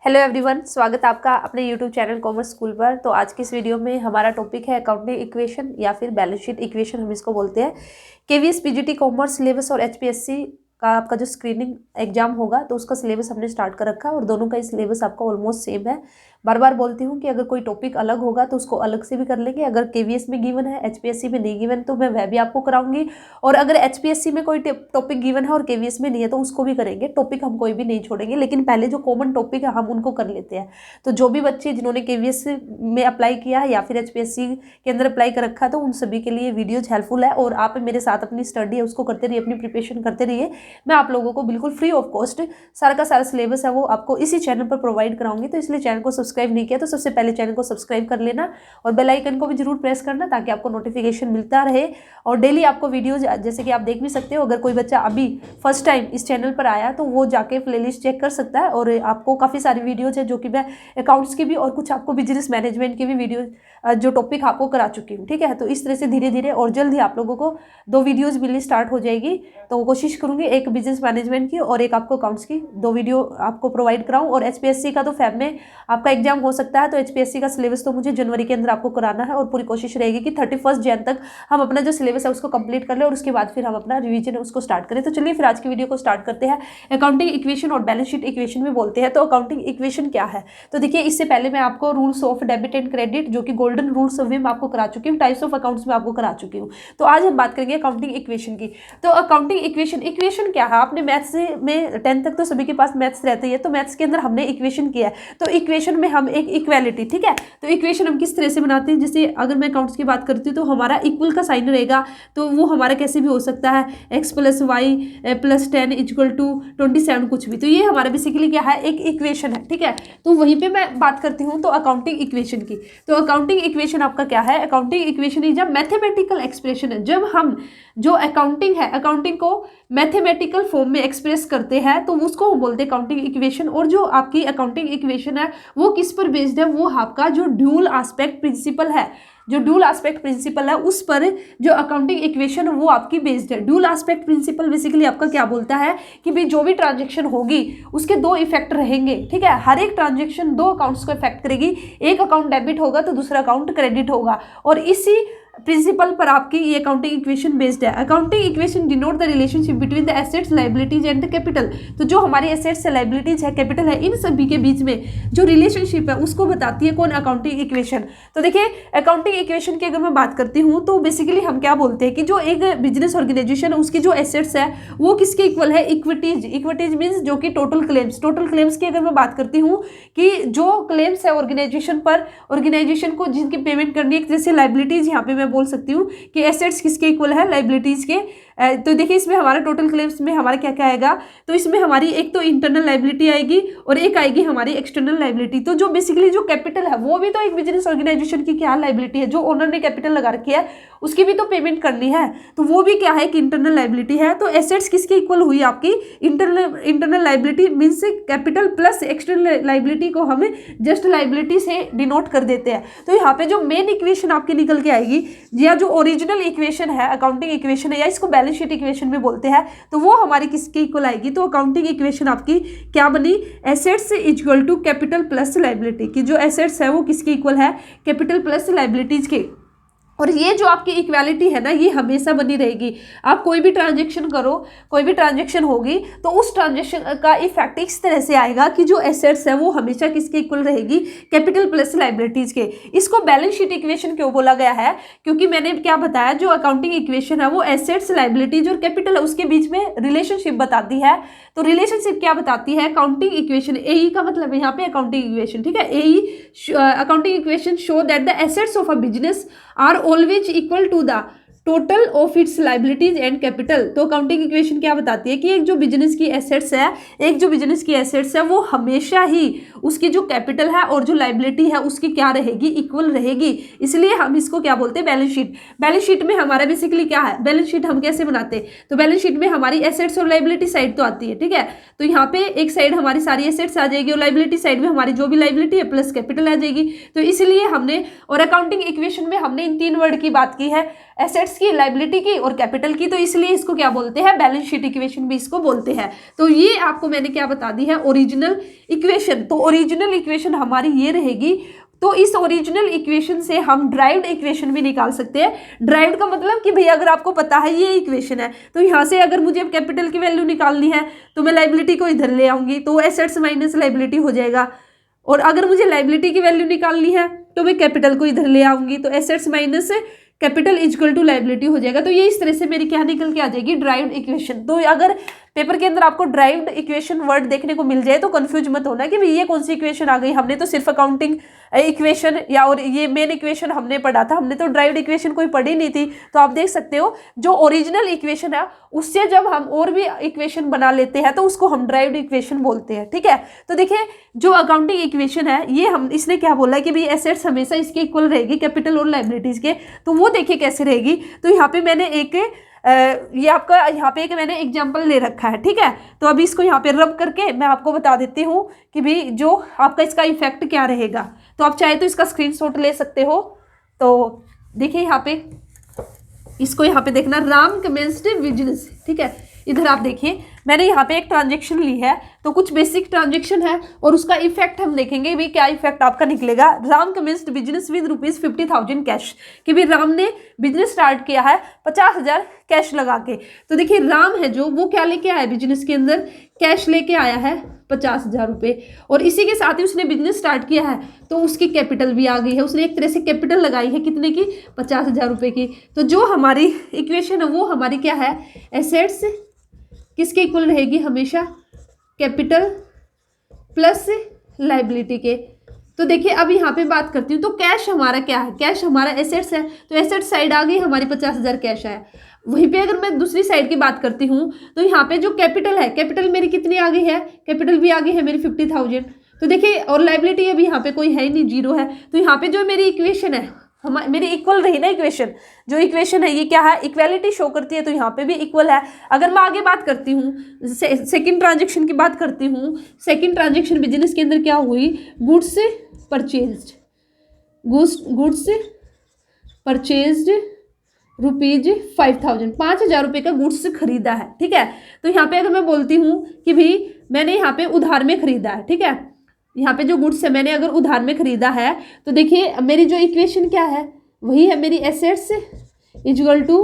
Hello everyone, स्वागत है आपका अपने यूट्यूब चैनल कॉमर्स स्कूल पर। तो आज की इस वीडियो में हमारा टॉपिक है अकाउंटिंग इक्वेशन या फिर बैलेंस शीट इक्वेशन हम इसको बोलते हैं। केवीएस पीजीटी कॉमर्स सिलेबस और एचपीएससी का आपका जो स्क्रीनिंग एग्जाम होगा तो उसका सिलेबस हमने स्टार्ट कर रखा है और दोनों का ही सिलेबस आपका ऑलमोस्ट सेम है। बार बार बोलती हूँ कि अगर कोई टॉपिक अलग होगा तो उसको अलग से भी कर लेंगे। अगर केवीएस में गिवन है, एचपीएससी में नहीं गिवन तो मैं वह भी आपको कराऊंगी, और अगर एचपीएससी में कोई टॉपिक गिवन है और केवीएस में नहीं है तो उसको भी करेंगे। टॉपिक हम कोई भी नहीं छोड़ेंगे, लेकिन पहले जो कॉमन टॉपिक है हम उनको कर लेते हैं। तो जो भी बच्चे जिन्होंने केवीएस में अप्लाई किया है या फिर एचपीएससी के अंदर अप्लाई कर रखा है तो उन सभी के लिए वीडियोज हेल्पफुल है। और आप मेरे साथ अपनी स्टडी है उसको करते रहिए, अपनी प्रिपरेशन करते रहिए। मैं आप लोगों को बिल्कुल फ्री ऑफ कॉस्ट सारा का सारा सिलेबस है वो आपको इसी चैनल पर प्रोवाइड कराऊंगी। तो इसलिए चैनल को सब्सक्राइब नहीं किया तो सबसे पहले चैनल को सब्सक्राइब कर लेना और बेल आइकन को भी जरूर प्रेस करना ताकि आपको नोटिफिकेशन मिलता रहे। और डेली आपको वीडियोज जैसे कि आप देख भी सकते हो, अगर कोई बच्चा अभी फर्स्ट टाइम इस चैनल पर आया तो वो जाके प्लेलिस्ट चेक कर सकता है। और आपको काफ़ी सारी वीडियोज है जो कि मैं अकाउंट्स की भी और कुछ आपको बिजनेस मैनेजमेंट की भी वीडियो जो टॉपिक आपको करा चुकी हूँ, ठीक है। तो इस तरह से धीरे धीरे और जल्द ही आप लोगों को 2 वीडियोज़ मिलनी स्टार्ट हो जाएगी। तो कोशिश करूँगी एक बिजनेस मैनेजमेंट की और एक आपको अकाउंट्स की 2 वीडियो आपको प्रोवाइड कराऊँ। और एचपीएससी का तो फेब में आपका एग्जाम हो सकता है, तो एचपीएससी का सिलेबस तो मुझे जनवरी के अंदर आपको कराना है और पूरी कोशिश रहेगी कि 31 जन तक हम अपना जो सिलेबस है उसको कंप्लीट कर लें और उसके बाद फिर हम अपना रिवीजन उसको स्टार्ट करें। तो चलिए फिर आज की वीडियो को स्टार्ट करते हैं। अकाउंटिंग इक्वेशन और बैलेंस शीट इक्वेशन में बोलते हैं। तो अकाउंटिंग इक्वेशन क्या है, तो देखिए इससे पहले मैं आपको rules of debit and credit जो कि गोल्डन रूल्स वे मैं आपको करा चुकी हूँ, टाइप्स ऑफ अकाउंट्स में आपको करा चुकी हूँ। तो आज हम बात करेंगे अकाउंटिंग इक्वेशन की। तो अकाउंटिंग इक्वेशन क्या है, आपने मैथ्स में 10th तक तो सभी के पास मैथ्स रहते हैं, तो मैथ्स के अंदर हमने इक्वेशन किया है। तो इक्वेशन में हम एक इक्वालिटी, ठीक है, तो इक्वेशन हम किस तरह से बनाते हैं। जैसे अगर मैं अकाउंट्स की बात करती हूँ तो हमारा इक्वल का साइन रहेगा, तो वो हमारा कैसे भी हो सकता है x + y + 10 = 27 कुछ भी। तो ये हमारा बेसिकली क्या है, एक इक्वेशन है, ठीक है। तो वहीं पे मैं बात करती हूँ तो अकाउंटिंग इक्वेशन की। तो अकाउंटिंग इक्वेशन आपका क्या है, accounting equation is a mathematical expression है। जब हम जो अकाउंटिंग है, अकाउंटिंग को मैथमेटिकल फॉर्म में एक्सप्रेस करते हैं तो उसको हम बोलते हैं अकाउंटिंग इक्वेशन। और जो आपकी अकाउंटिंग इक्वेशन है वो किस पर बेस्ड है, वो आपका जो ड्यूल एस्पेक्ट प्रिंसिपल है, जो ड्यूल एस्पेक्ट प्रिंसिपल है उस पर जो अकाउंटिंग इक्वेशन वो आपकी बेस्ड है। ड्यूल एस्पेक्ट प्रिंसिपल बेसिकली आपका क्या बोलता है कि भाई जो भी ट्रांजैक्शन होगी उसके 2 इफेक्ट रहेंगे, ठीक है। हर एक ट्रांजैक्शन 2 अकाउंट्स को इफेक्ट करेगी, एक अकाउंट डेबिट होगा तो दूसरा अकाउंट क्रेडिट होगा, और इसी प्रिंसिपल पर आपकी ये अकाउंटिंग इक्वेशन बेस्ड है। Accounting equation denote the relationship between the assets, liabilities and the capital. तो जो हमारे एसेट्स है, लायबिलिटीज है, कैपिटल है, इन सभी के बीच में जो रिलेशनशिप है उसको बताती है कौन, अकाउंटिंग इक्वेशन। तो देखिए अकाउंटिंग इक्वेशन की अगर मैं बात करती हूँ तो बेसिकली हम क्या बोलते हैं कि जो एक बिजनेस ऑर्गेनाइजेशन है उसकी जो एसेट्स है वो किसके इक्वल है, इक्विटीज। इक्विटीज मीन्स जो कि टोटल क्लेम्स की अगर मैं बात करती हूँ कि जो क्लेम्स है ऑर्गेनाइजेशन पर, ऑर्गेनाइजेशन को जिनकी पेमेंट करनी है, जैसे लायबिलिटीज यहाँ पे मैं बोल सकती हूँ कि एसेट्स किसके इक्वल है, लायबिलिटीज के। तो देखिए इसमें हमारा टोटल क्लेम्स में हमारा क्या क्या आएगा, तो इसमें हमारी एक तो इंटरनल लायबिलिटी आएगी और एक आएगी हमारी एक्सटर्नल लायबिलिटी। तो जो बेसिकली जो कैपिटल है वो भी तो एक बिजनेस ऑर्गेनाइजेशन की क्या लायबिलिटी है, जो ओनर ने कैपिटल लगा रखी है उसकी भी तो पेमेंट करनी है, तो वो भी क्या है कि इंटरनल लायबिलिटी है। तो एसेट्स किसके इक्वल हुई आपकी, internal liability means capital plus external liability को हम जस्ट लायबिलिटी से डिनोट कर देते हैं। तो यहाँ पे जो मेन इक्वेशन आपकी निकल के आएगी या जो ओरिजिनल इक्वेशन है, अकाउंटिंग इक्वेशन है या इसको बैलेंस शीट इक्वेशन भी बोलते हैं, तो वो हमारी किसके इक्वल आएगी। तो अकाउंटिंग इक्वेशन आपकी क्या बनी, assets equal to capital plus liability की। जो एसेट्स है वो किसके इक्वल है, कैपिटल प्लस लायबिलिटीज के। और ये जो आपकी इक्वालिटी है ना ये हमेशा बनी रहेगी। आप कोई भी ट्रांजैक्शन करो, कोई भी ट्रांजैक्शन होगी तो उस ट्रांजैक्शन का इफेक्ट इस तरह से आएगा कि जो एसेट्स है वो हमेशा किसके इक्वल रहेगी, कैपिटल प्लस लायबिलिटीज के। इसको बैलेंस शीट इक्वेशन क्यों बोला गया है, क्योंकि मैंने क्या बताया जो अकाउंटिंग इक्वेशन है वो एसेट्स, लायबिलिटीज और कैपिटल है उसके बीच में रिलेशनशिप बताती है। तो रिलेशनशिप क्या बताती है, अकाउंटिंग इक्वेशन, एई का मतलब है यहाँ पे अकाउंटिंग इक्वेशन, ठीक है। A accounting equation show that the assets of a business are always equal to the total of its liabilities and capital. तो अकाउंटिंग इक्वेशन क्या बताती है कि एक जो बिजनेस की एसेट्स है, एक जो बिजनेस की एसेट्स है वो हमेशा ही उसकी जो कैपिटल है और जो लायबिलिटी है उसकी क्या रहेगी, इक्वल रहेगी। इसलिए हम इसको क्या बोलते हैं, बैलेंस शीट। बैलेंस शीट में हमारा बेसिकली क्या है, बैलेंस शीट हम कैसे बनाते हैं, तो बैलेंस शीट में हमारी एसेट्स और लायबिलिटी साइड तो आती है, ठीक है। तो यहाँ पे एक साइड हमारी सारी एसेट्स आ जाएगी और लायबिलिटी साइड में हमारी जो भी लायबिलिटी है प्लस कैपिटल आ जाएगी। तो इसलिए हमने और अकाउंटिंग इक्वेशन में हमने इन 3 वर्ड की बात की है, एसेट्स, एसेट्स की, लायबिलिटी की और कैपिटल की, तो इसलिए इसको क्या बोलते हैं, बैलेंस शीट इक्वेशन भी इसको बोलते हैं। तो ये आपको मैंने क्या बता दी है, ओरिजिनल इक्वेशन। तो ओरिजिनल इक्वेशन हमारी ये रहेगी। तो इस ओरिजिनल इक्वेशन से हम ड्राइव्ड इक्वेशन भी निकाल सकते हैं। ड्राइव्ड का मतलब कि भैया अगर आपको पता है ये इक्वेशन है, तो यहाँ से अगर मुझे कैपिटल की वैल्यू निकालनी है तो मैं लायबिलिटी को इधर ले आऊंगी, तो एसेट्स माइनस लायबिलिटी हो जाएगा। और अगर मुझे लायबिलिटी की वैल्यू निकालनी है तो मैं कैपिटल को इधर ले आऊंगी, तो assets minus capital equal to liability हो जाएगा। तो ये इस तरह से मेरी क्या निकल के आ जाएगी, ड्राइव्ड इक्वेशन। तो अगर पेपर के अंदर आपको ड्राइव्ड इक्वेशन वर्ड देखने को मिल जाए तो कंफ्यूज मत होना कि भाई ये कौन सी इक्वेशन आ गई, हमने तो सिर्फ अकाउंटिंग इक्वेशन या और ये मेन इक्वेशन हमने पढ़ा था, हमने तो ड्राइव्ड इक्वेशन कोई पढ़ी नहीं थी। तो आप देख सकते हो जो ओरिजिनल इक्वेशन है उससे जब हम और भी इक्वेशन बना लेते हैं तो उसको हम ड्राइव्ड इक्वेशन बोलते हैं, ठीक है। तो देखिए जो अकाउंटिंग इक्वेशन है ये हम इसने क्या बोला कि भाई एसेट्स हमेशा इसके इक्वल रहेगी कैपिटल और लायबिलिटीज के, तो वो देखिए कैसे रहेगी। तो यहाँ पे मैंने एक ये आपका यहाँ पे एक मैंने एग्जाम्पल ले रखा है, ठीक है। तो अभी इसको यहाँ पे रब करके मैं आपको बता देती हूँ कि भाई जो आपका इसका इफेक्ट क्या रहेगा। तो आप चाहे तो इसका स्क्रीनशॉट ले सकते हो। तो देखिए यहाँ पे इसको यहाँ पे देखना, राम कमेंस्ड बिजनेस, ठीक है। इधर आप देखिए मैंने यहाँ पे एक ट्रांजेक्शन ली है, तो कुछ बेसिक ट्रांजेक्शन है और उसका इफेक्ट हम देखेंगे भी क्या इफेक्ट आपका निकलेगा। Ram commenced business with ₹50,000 cash, कि भी राम ने बिजनेस स्टार्ट किया है 50,000 कैश लगा के। तो देखिए राम है जो वो क्या लेके आया बिजनेस के अंदर, कैश लेके आया है 50,000 रुपये, और इसी के साथ ही उसने बिजनेस स्टार्ट किया है तो उसकी कैपिटल भी आ गई है, उसने एक तरह से कैपिटल लगाई है कितने की, 50,000 रुपये की। तो जो हमारी इक्वेशन है वो हमारी क्या है, एसेट्स किसके इक्वल रहेगी हमेशा, कैपिटल प्लस लायबिलिटी के। तो देखिए अब यहाँ पे बात करती हूँ, तो कैश हमारा क्या है, कैश हमारा एसेट्स है, तो एसेट्स साइड आ गई हमारी 50,000 कैश है। वहीं पे अगर मैं दूसरी साइड की बात करती हूँ तो यहाँ पे जो कैपिटल है, कैपिटल मेरी कितनी आ गई है, कैपिटल भी आ गई है मेरी 50,000। तो देखिए और लायबिलिटी अभी यहाँ पे कोई है ही नहीं, जीरो है। तो यहाँ पे जो मेरी इक्वेशन है मेरी इक्वल रही ना इक्वेशन, जो इक्वेशन है ये क्या है, इक्वालिटी शो करती है, तो यहाँ पे भी इक्वल है। अगर मैं आगे बात करती हूँ सेकंड ट्रांजेक्शन की बात करती हूँ, सेकंड ट्रांजेक्शन बिजनेस के अंदर क्या हुई, गुड्स परचेज्ड, गुड्स परचेज्ड ₹5,000, 5,000 रुपये का गुड्स खरीदा है, ठीक है। तो यहाँ पे अगर मैं बोलती हूँ कि भाई मैंने यहाँ पे उधार में खरीदा है, ठीक है, यहाँ पे जो गुड्स है मैंने अगर उधार में खरीदा है, तो देखिए मेरी जो इक्वेशन क्या है वही है मेरी assets equal to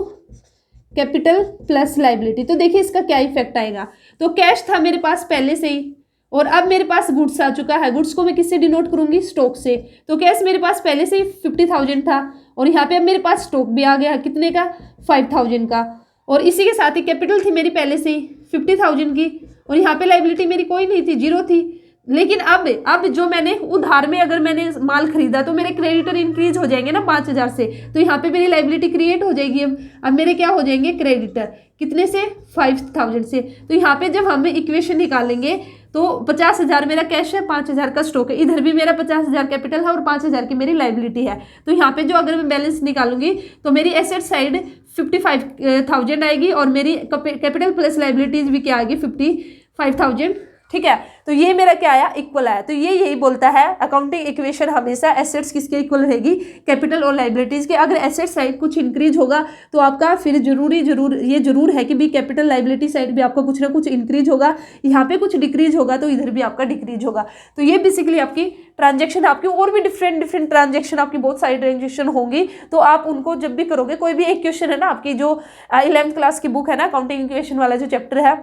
capital plus liability. तो देखिए इसका क्या इफेक्ट आएगा, तो कैश था मेरे पास पहले से ही और अब मेरे पास गुड्स आ चुका है, गुड्स को मैं किससे डिनोट करूंगी, स्टॉक से। तो कैश मेरे पास पहले से ही 50,000 था और यहाँ पे अब मेरे पास स्टॉक भी आ गया कितने का, 5,000 का, और इसी के साथ ही कैपिटल थी मेरी पहले से ही 50,000 की, और यहाँ पे लायबिलिटी मेरी कोई नहीं थी, जीरो थी। लेकिन अब जो मैंने उधार में अगर मैंने माल खरीदा तो मेरे क्रेडिटर इंक्रीज हो जाएंगे ना 5,000 से, तो यहाँ पे मेरी लायबिलिटी क्रिएट हो जाएगी। अब मेरे क्या हो जाएंगे, क्रेडिटर कितने से, 5,000 से। तो यहाँ पे जब हम इक्वेशन निकालेंगे तो 50,000 मेरा कैश है, 5,000 का स्टॉक है, इधर भी मेरा 50,000 कैपिटल है और 5,000 की मेरी लायबिलिटी है। तो यहाँ पे जो अगर मैं बैलेंस निकालूंगी तो मेरी एसेट साइड 55,000 आएगी और मेरी कैपिटल प्लस लायबिलिटीज भी क्या आएगी, 55,000, ठीक है। तो ये मेरा क्या आया, इक्वल आया। तो ये यही बोलता है अकाउंटिंग इक्वेशन हमेशा एसेट्स किसके इक्वल रहेगी, कैपिटल और लायबिलिटीज के। अगर एसेट साइड कुछ इंक्रीज होगा तो आपका फिर ये जरूर है कि भी कैपिटल लायबिलिटी साइड भी आपका कुछ ना कुछ इंक्रीज होगा, यहाँ पे कुछ डिक्रीज होगा तो इधर भी आपका डिक्रीज होगा। तो ये बेसिकली आपकी ट्रांजेक्शन, आपकी और भी डिफरेंट ट्रांजेक्शन, आपकी बहुत सारी ट्रांजेक्शन होंगी। तो आप उनको जब भी करोगे, कोई भी एक क्वेश्चन है ना आपकी जो 11th क्लास की बुक है ना, अकाउंटिंग इक्वेशन वाला जो चैप्टर है,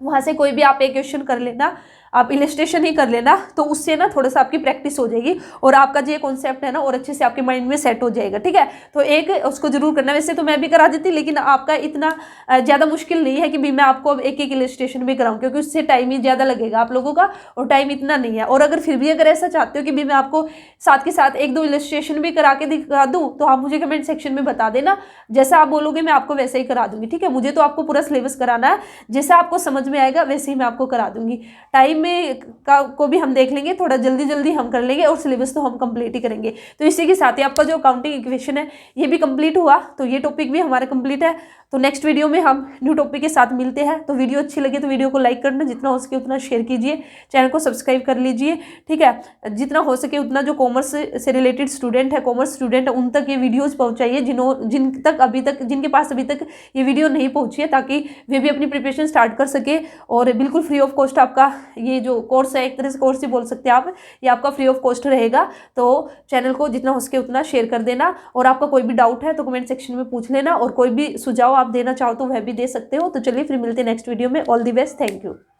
वहाँ से कोई भी आप एक क्वेश्चन कर लेना, आप इलस्ट्रेशन ही कर लेना, तो उससे ना थोड़ा सा आपकी प्रैक्टिस हो जाएगी और आपका जो कॉन्सेप्ट है ना और अच्छे से आपके माइंड में सेट हो जाएगा, ठीक है। तो एक उसको जरूर करना। वैसे तो मैं भी करा देती, लेकिन आपका इतना ज़्यादा मुश्किल नहीं है कि भी मैं आपको अब एक इलस्ट्रेशन भी कराऊँ, क्योंकि उससे टाइम ही ज़्यादा लगेगा आप लोगों का और टाइम इतना नहीं है। और अगर फिर भी अगर ऐसा चाहते हो कि भी मैं आपको साथ के साथ 1-2 इलस्ट्रेशन भी करा के दिखा दूँ तो आप मुझे कमेंट सेक्शन में बता देना, जैसा आप बोलोगे मैं आपको वैसे ही करा दूँगी, ठीक है। मुझे तो आपको पूरा सिलेबस कराना है, जैसा आपको समझ में आएगा वैसे ही मैं आपको करा दूँगी। टाइम में को भी हम देख लेंगे, थोड़ा जल्दी हम कर लेंगे और सिलेबस तो हम कंप्लीट ही करेंगे। तो इसी के साथ ही आपका जो अकाउंटिंग इक्वेशन है ये भी कंप्लीट हुआ, तो ये टॉपिक भी हमारा कंप्लीट है। तो नेक्स्ट वीडियो में हम न्यू टॉपिक के साथ मिलते हैं। तो वीडियो अच्छी लगे तो वीडियो को लाइक करना, जितना हो सके उतना शेयर कीजिए, चैनल को सब्सक्राइब कर लीजिए, ठीक है। जितना हो सके उतना जो कॉमर्स से रिलेटेड स्टूडेंट है, कॉमर्स स्टूडेंट है, उन तक ये वीडियोस पहुंचाइए जिनके पास अभी तक ये वीडियो नहीं पहुंची है, ताकि वे भी अपनी प्रिपरेशन स्टार्ट कर सके। और बिल्कुल फ्री ऑफ कॉस्ट आपका ये जो कोर्स है, एक तरह से कोर्स ही बोल सकते हैं आप, ये आपका फ्री ऑफ कॉस्ट रहेगा। तो चैनल को जितना हो सके उतना शेयर कर देना, और आपका कोई भी डाउट है तो कमेंट सेक्शन में पूछ लेना, और कोई भी सुझाव आप देना चाहो तो वह भी दे सकते हो। तो चलिए फिर मिलते हैं नेक्स्ट वीडियो में। All the best, thank you.